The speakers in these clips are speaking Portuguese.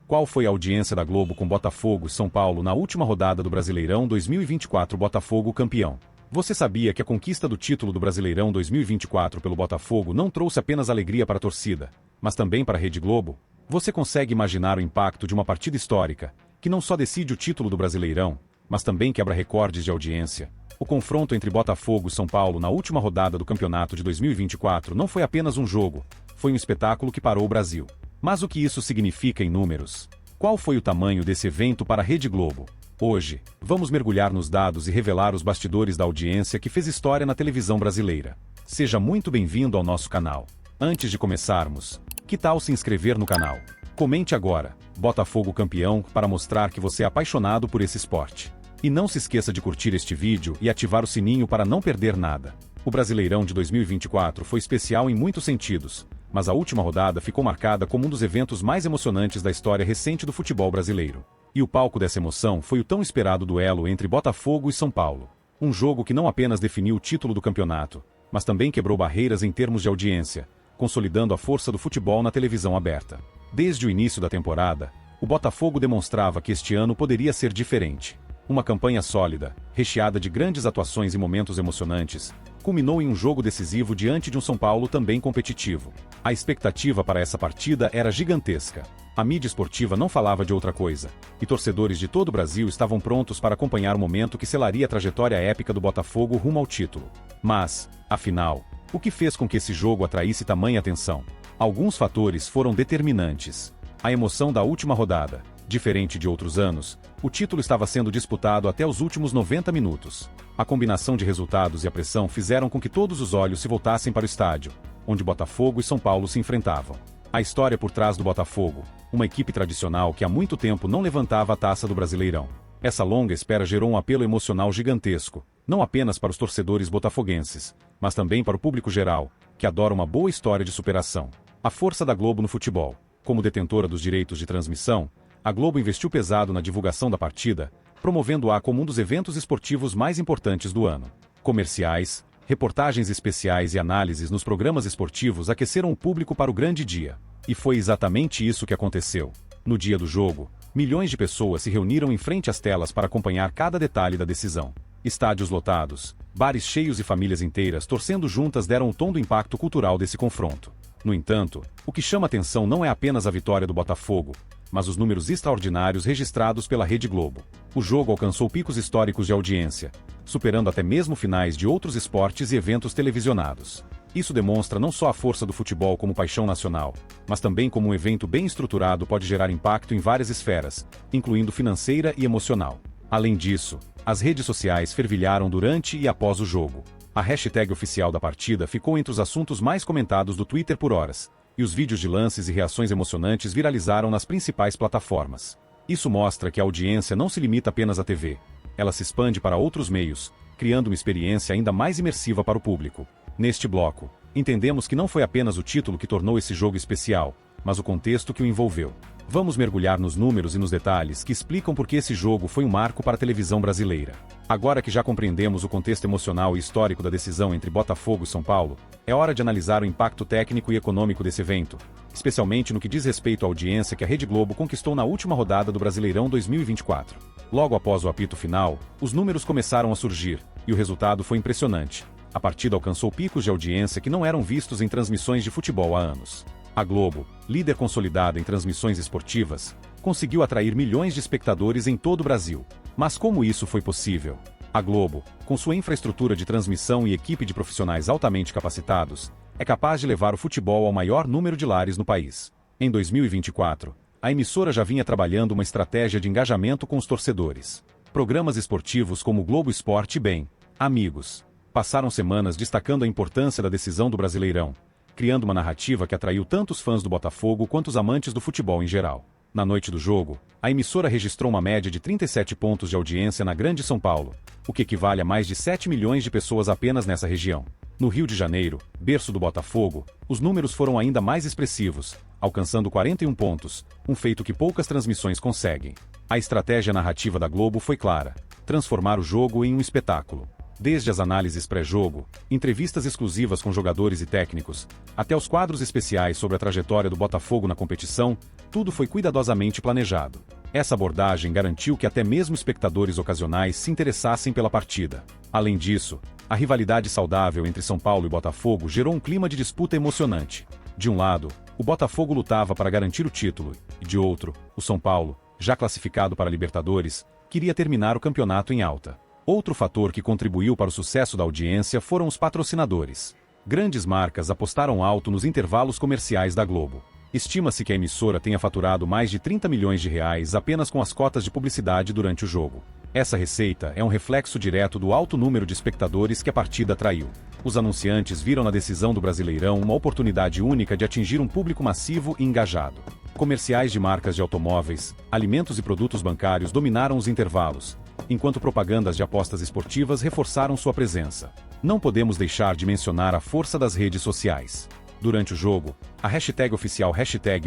Qual foi a audiência da Globo com Botafogo e São Paulo na última rodada do Brasileirão 2024? Botafogo campeão. Você sabia que a conquista do título do Brasileirão 2024 pelo Botafogo não trouxe apenas alegria para a torcida, mas também para a Rede Globo? Você consegue imaginar o impacto de uma partida histórica, que não só decide o título do Brasileirão, mas também quebra recordes de audiência? O confronto entre Botafogo e São Paulo na última rodada do campeonato de 2024 não foi apenas um jogo, foi um espetáculo que parou o Brasil. Mas o que isso significa em números? Qual foi o tamanho desse evento para a Rede Globo? Hoje, vamos mergulhar nos dados e revelar os bastidores da audiência que fez história na televisão brasileira. Seja muito bem-vindo ao nosso canal. Antes de começarmos, que tal se inscrever no canal? Comente agora, Botafogo campeão, para mostrar que você é apaixonado por esse esporte. E não se esqueça de curtir este vídeo e ativar o sininho para não perder nada. O Brasileirão de 2024 foi especial em muitos sentidos, mas a última rodada ficou marcada como um dos eventos mais emocionantes da história recente do futebol brasileiro. E o palco dessa emoção foi o tão esperado duelo entre Botafogo e São Paulo. Um jogo que não apenas definiu o título do campeonato, mas também quebrou barreiras em termos de audiência, consolidando a força do futebol na televisão aberta. Desde o início da temporada, o Botafogo demonstrava que este ano poderia ser diferente. Uma campanha sólida, recheada de grandes atuações e momentos emocionantes, culminou em um jogo decisivo diante de um São Paulo também competitivo. A expectativa para essa partida era gigantesca. A mídia esportiva não falava de outra coisa, e torcedores de todo o Brasil estavam prontos para acompanhar o momento que selaria a trajetória épica do Botafogo rumo ao título. Mas, afinal, o que fez com que esse jogo atraísse tamanha atenção? Alguns fatores foram determinantes. A emoção da última rodada. Diferente de outros anos, o título estava sendo disputado até os últimos 90 minutos. A combinação de resultados e a pressão fizeram com que todos os olhos se voltassem para o estádio, onde Botafogo e São Paulo se enfrentavam. A história por trás do Botafogo, uma equipe tradicional que há muito tempo não levantava a taça do Brasileirão. Essa longa espera gerou um apelo emocional gigantesco, não apenas para os torcedores botafoguenses, mas também para o público geral, que adora uma boa história de superação. A força da Globo no futebol. Como detentora dos direitos de transmissão, a Globo investiu pesado na divulgação da partida, promovendo-a como um dos eventos esportivos mais importantes do ano. Comerciais, reportagens especiais e análises nos programas esportivos aqueceram o público para o grande dia. E foi exatamente isso que aconteceu. No dia do jogo, milhões de pessoas se reuniram em frente às telas para acompanhar cada detalhe da decisão. Estádios lotados, bares cheios e famílias inteiras torcendo juntas deram o tom do impacto cultural desse confronto. No entanto, o que chama atenção não é apenas a vitória do Botafogo, mas os números extraordinários registrados pela Rede Globo. O jogo alcançou picos históricos de audiência, superando até mesmo finais de outros esportes e eventos televisionados. Isso demonstra não só a força do futebol como paixão nacional, mas também como um evento bem estruturado pode gerar impacto em várias esferas, incluindo financeira e emocional. Além disso, as redes sociais fervilharam durante e após o jogo. A hashtag oficial da partida ficou entre os assuntos mais comentados do Twitter por horas, e os vídeos de lances e reações emocionantes viralizaram nas principais plataformas. Isso mostra que a audiência não se limita apenas à TV. Ela se expande para outros meios, criando uma experiência ainda mais imersiva para o público. Neste bloco, entendemos que não foi apenas o título que tornou esse jogo especial, mas o contexto que o envolveu. Vamos mergulhar nos números e nos detalhes que explicam por que esse jogo foi um marco para a televisão brasileira. Agora que já compreendemos o contexto emocional e histórico da decisão entre Botafogo e São Paulo, é hora de analisar o impacto técnico e econômico desse evento, especialmente no que diz respeito à audiência que a Rede Globo conquistou na última rodada do Brasileirão 2024. Logo após o apito final, os números começaram a surgir, e o resultado foi impressionante. A partida alcançou picos de audiência que não eram vistos em transmissões de futebol há anos. A Globo, líder consolidada em transmissões esportivas, conseguiu atrair milhões de espectadores em todo o Brasil. Mas como isso foi possível? A Globo, com sua infraestrutura de transmissão e equipe de profissionais altamente capacitados, é capaz de levar o futebol ao maior número de lares no país. Em 2024, a emissora já vinha trabalhando uma estratégia de engajamento com os torcedores. Programas esportivos como Globo Esporte e Bem, Amigos, passaram semanas destacando a importância da decisão do Brasileirão, criando uma narrativa que atraiu tanto os fãs do Botafogo quanto os amantes do futebol em geral. Na noite do jogo, a emissora registrou uma média de 37 pontos de audiência na Grande São Paulo, o que equivale a mais de 7 milhões de pessoas apenas nessa região. No Rio de Janeiro, berço do Botafogo, os números foram ainda mais expressivos, alcançando 41 pontos, um feito que poucas transmissões conseguem. A estratégia narrativa da Globo foi clara: transformar o jogo em um espetáculo. Desde as análises pré-jogo, entrevistas exclusivas com jogadores e técnicos, até os quadros especiais sobre a trajetória do Botafogo na competição, tudo foi cuidadosamente planejado. Essa abordagem garantiu que até mesmo espectadores ocasionais se interessassem pela partida. Além disso, a rivalidade saudável entre São Paulo e Botafogo gerou um clima de disputa emocionante. De um lado, o Botafogo lutava para garantir o título, e de outro, o São Paulo, já classificado para a Libertadores, queria terminar o campeonato em alta. Outro fator que contribuiu para o sucesso da audiência foram os patrocinadores. Grandes marcas apostaram alto nos intervalos comerciais da Globo. Estima-se que a emissora tenha faturado mais de 30 milhões de reais apenas com as cotas de publicidade durante o jogo. Essa receita é um reflexo direto do alto número de espectadores que a partida atraiu. Os anunciantes viram na decisão do Brasileirão uma oportunidade única de atingir um público massivo e engajado. Comerciais de marcas de automóveis, alimentos e produtos bancários dominaram os intervalos, enquanto propagandas de apostas esportivas reforçaram sua presença. Não podemos deixar de mencionar a força das redes sociais. Durante o jogo, a hashtag oficial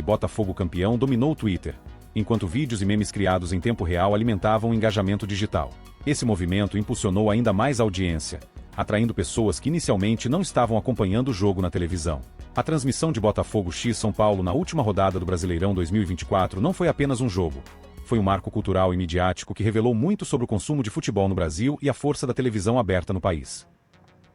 #BotafogoCampeão dominou o Twitter, enquanto vídeos e memes criados em tempo real alimentavam o engajamento digital. Esse movimento impulsionou ainda mais a audiência, atraindo pessoas que inicialmente não estavam acompanhando o jogo na televisão. A transmissão de Botafogo x São Paulo na última rodada do Brasileirão 2024 não foi apenas um jogo. Foi um marco cultural e midiático que revelou muito sobre o consumo de futebol no Brasil e a força da televisão aberta no país.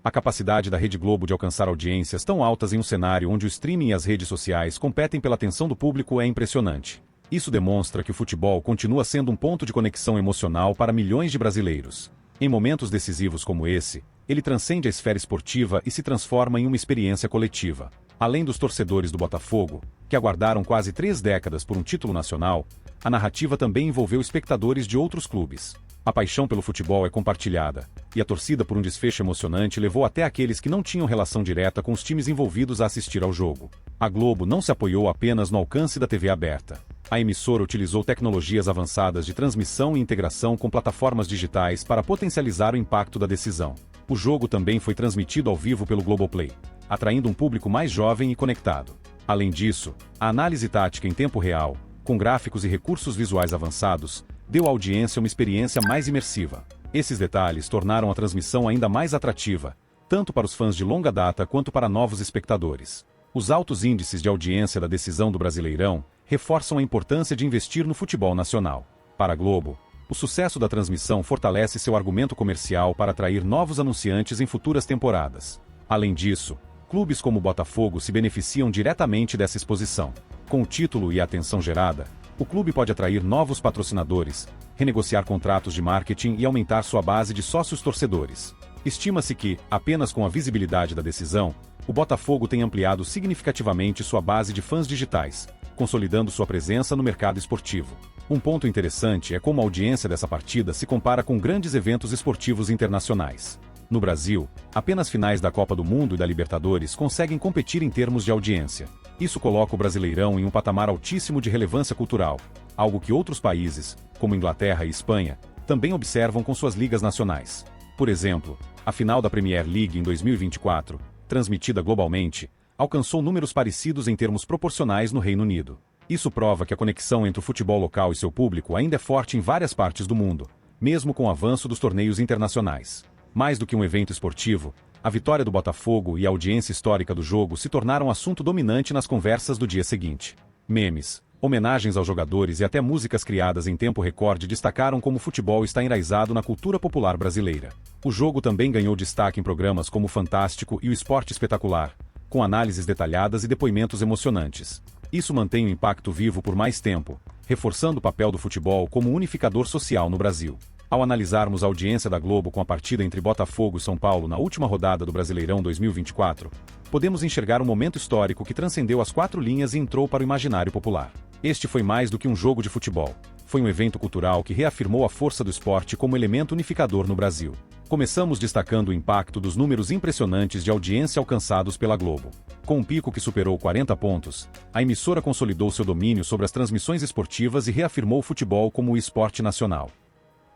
A capacidade da Rede Globo de alcançar audiências tão altas em um cenário onde o streaming e as redes sociais competem pela atenção do público é impressionante. Isso demonstra que o futebol continua sendo um ponto de conexão emocional para milhões de brasileiros. Em momentos decisivos como esse, ele transcende a esfera esportiva e se transforma em uma experiência coletiva. Além dos torcedores do Botafogo, que aguardaram quase 3 décadas por um título nacional, a narrativa também envolveu espectadores de outros clubes. A paixão pelo futebol é compartilhada, e a torcida por um desfecho emocionante levou até aqueles que não tinham relação direta com os times envolvidos a assistir ao jogo. A Globo não se apoiou apenas no alcance da TV aberta. A emissora utilizou tecnologias avançadas de transmissão e integração com plataformas digitais para potencializar o impacto da decisão. O jogo também foi transmitido ao vivo pelo Globoplay, atraindo um público mais jovem e conectado. Além disso, a análise tática em tempo real, com gráficos e recursos visuais avançados, deu à audiência uma experiência mais imersiva. Esses detalhes tornaram a transmissão ainda mais atrativa, tanto para os fãs de longa data quanto para novos espectadores. Os altos índices de audiência da decisão do Brasileirão reforçam a importância de investir no futebol nacional. Para a Globo, o sucesso da transmissão fortalece seu argumento comercial para atrair novos anunciantes em futuras temporadas. Além disso, clubes como o Botafogo se beneficiam diretamente dessa exposição. Com o título e a atenção gerada, o clube pode atrair novos patrocinadores, renegociar contratos de marketing e aumentar sua base de sócios torcedores. Estima-se que, apenas com a visibilidade da decisão, o Botafogo tem ampliado significativamente sua base de fãs digitais, consolidando sua presença no mercado esportivo. Um ponto interessante é como a audiência dessa partida se compara com grandes eventos esportivos internacionais. No Brasil, apenas finais da Copa do Mundo e da Libertadores conseguem competir em termos de audiência. Isso coloca o Brasileirão em um patamar altíssimo de relevância cultural, algo que outros países, como Inglaterra e Espanha, também observam com suas ligas nacionais. Por exemplo, a final da Premier League em 2024, transmitida globalmente, alcançou números parecidos em termos proporcionais no Reino Unido. Isso prova que a conexão entre o futebol local e seu público ainda é forte em várias partes do mundo, mesmo com o avanço dos torneios internacionais. Mais do que um evento esportivo, a vitória do Botafogo e a audiência histórica do jogo se tornaram assunto dominante nas conversas do dia seguinte. Memes, homenagens aos jogadores e até músicas criadas em tempo recorde destacaram como o futebol está enraizado na cultura popular brasileira. O jogo também ganhou destaque em programas como o Fantástico e o Esporte Espetacular, com análises detalhadas e depoimentos emocionantes. Isso mantém o impacto vivo por mais tempo, reforçando o papel do futebol como unificador social no Brasil. Ao analisarmos a audiência da Globo com a partida entre Botafogo e São Paulo na última rodada do Brasileirão 2024, podemos enxergar um momento histórico que transcendeu as 4 linhas e entrou para o imaginário popular. Este foi mais do que um jogo de futebol. Foi um evento cultural que reafirmou a força do esporte como elemento unificador no Brasil. Começamos destacando o impacto dos números impressionantes de audiência alcançados pela Globo. Com um pico que superou 40 pontos, a emissora consolidou seu domínio sobre as transmissões esportivas e reafirmou o futebol como o esporte nacional.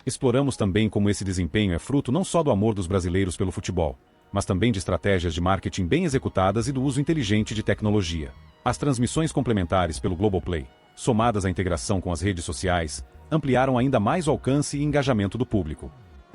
Exploramos também como esse desempenho é fruto não só do amor dos brasileiros pelo futebol, mas também de estratégias de marketing bem executadas e do uso inteligente de tecnologia. As transmissões complementares pelo Globoplay, somadas à integração com as redes sociais, ampliaram ainda mais o alcance e engajamento do público.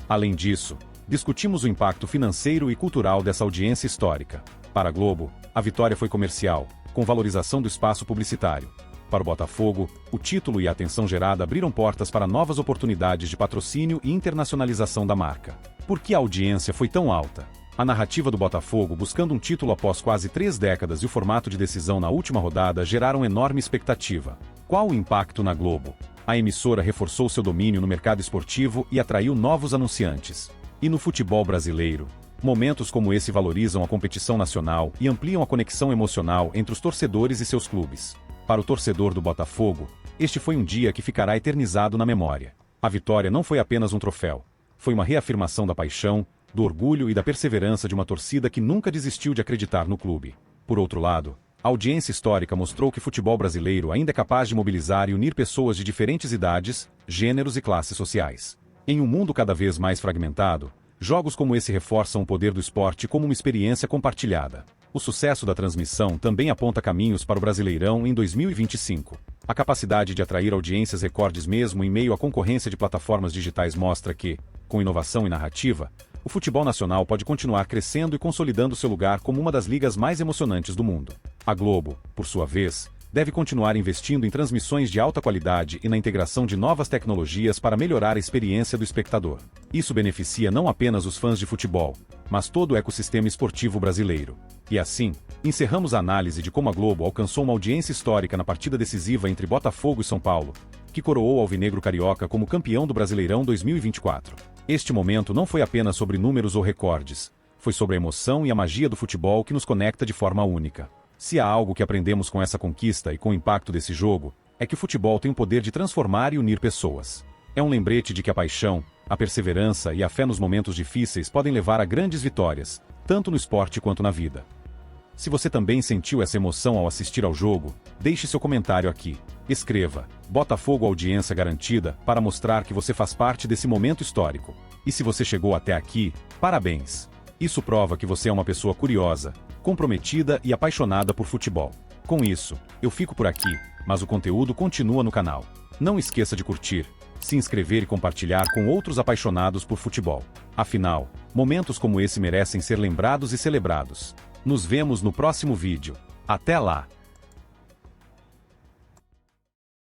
Além disso, discutimos o impacto financeiro e cultural dessa audiência histórica. Para a Globo, a vitória foi comercial, com valorização do espaço publicitário. Para o Botafogo, o título e a atenção gerada abriram portas para novas oportunidades de patrocínio e internacionalização da marca. Por que a audiência foi tão alta? A narrativa do Botafogo buscando um título após quase 3 décadas e o formato de decisão na última rodada geraram enorme expectativa. Qual o impacto na Globo? A emissora reforçou seu domínio no mercado esportivo e atraiu novos anunciantes. E no futebol brasileiro? Momentos como esse valorizam a competição nacional e ampliam a conexão emocional entre os torcedores e seus clubes. Para o torcedor do Botafogo, este foi um dia que ficará eternizado na memória. A vitória não foi apenas um troféu. Foi uma reafirmação da paixão, do orgulho e da perseverança de uma torcida que nunca desistiu de acreditar no clube. Por outro lado, a audiência histórica mostrou que o futebol brasileiro ainda é capaz de mobilizar e unir pessoas de diferentes idades, gêneros e classes sociais. Em um mundo cada vez mais fragmentado, jogos como esse reforçam o poder do esporte como uma experiência compartilhada. O sucesso da transmissão também aponta caminhos para o Brasileirão em 2025. A capacidade de atrair audiências recordes mesmo em meio à concorrência de plataformas digitais mostra que, com inovação e narrativa, o futebol nacional pode continuar crescendo e consolidando seu lugar como uma das ligas mais emocionantes do mundo. A Globo, por sua vez, deve continuar investindo em transmissões de alta qualidade e na integração de novas tecnologias para melhorar a experiência do espectador. Isso beneficia não apenas os fãs de futebol, mas todo o ecossistema esportivo brasileiro. E assim, encerramos a análise de como a Globo alcançou uma audiência histórica na partida decisiva entre Botafogo e São Paulo, que coroou o alvinegro carioca como campeão do Brasileirão 2024. Este momento não foi apenas sobre números ou recordes, foi sobre a emoção e a magia do futebol que nos conecta de forma única. Se há algo que aprendemos com essa conquista e com o impacto desse jogo, é que o futebol tem o poder de transformar e unir pessoas. É um lembrete de que a paixão, a perseverança e a fé nos momentos difíceis podem levar a grandes vitórias, tanto no esporte quanto na vida. Se você também sentiu essa emoção ao assistir ao jogo, deixe seu comentário aqui. Escreva "Botafogo audiência garantida" para mostrar que você faz parte desse momento histórico. E se você chegou até aqui, parabéns! Isso prova que você é uma pessoa curiosa, comprometida e apaixonada por futebol. Com isso, eu fico por aqui, mas o conteúdo continua no canal. Não esqueça de curtir, se inscrever e compartilhar com outros apaixonados por futebol. Afinal, momentos como esse merecem ser lembrados e celebrados. Nos vemos no próximo vídeo. Até lá!